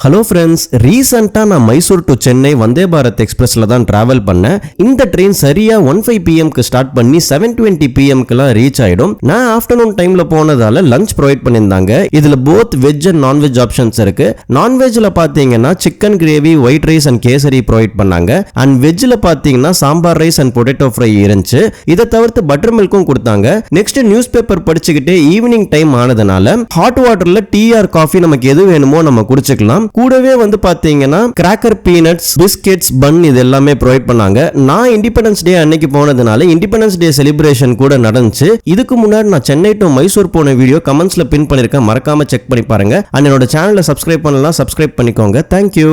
Hello friends, ரீசெண்டாக நான் Mysore to Chennai Vande Bharat எக்ஸ்பிரஸில் தான் ட்ராவல் பண்ணேன். இந்த ட்ரெயின் சரியாக 1:05 PM ஸ்டார்ட் பண்ணி 7:20 PMக்குலாம் ரீச் ஆகிடும். நான் ஆஃப்டர்நூன் டைமில் போனதால லஞ்ச் ப்ரொவைட் பண்ணியிருந்தாங்க. இதில் both veg and non veg options இருக்கு. நான்வெஜ்ல பார்த்தீங்கன்னா chicken gravy, white rice and kesari provide பண்ணாங்க. அண்ட் வெஜ்ல பார்த்தீங்கன்னா sambar rice and potato fry இருந்துச்சு. இதை தவிர்த்து பட்டர் மில்க்கும் கொடுத்தாங்க. நெக்ஸ்ட் நியூஸ் பேப்பர் படிச்சுக்கிட்டே ஈவினிங் டைம் ஆனதுனால ஹாட் வாட்டர்ல டீ ஆர் காஃபி நமக்கு எது வேணுமோ நம்ம குடிச்சுக்கலாம். கூடவே வந்து பாத்தீங்கன்னா கிராக்கர், பீனட்ஸ், பிஸ்கெட்ஸ், பன் இது எல்லாமே ப்ரொவைட் பண்ணாங்க. நான் இண்டிபெண்டன்ஸ் டே அன்னைக்கு போனதுனால இண்டிபெண்டன்ஸ் டே செலிப்ரேஷன் கூட நடந்துச்சு. இதுக்கு முன்னாடி நான் சென்னை டு மைசூர் போன வீடியோ கமெண்ட்ஸ்ல பின் பண்ணிருக்கேன், மறக்காம செக் பண்ணி பாருங்க. அண்ட் என்னோட சேனலை சப்ஸ்கிரைப் பண்ணலாம், சப்ஸ்கிரைப் பண்ணிக்கோங்க. தேங்க்யூ.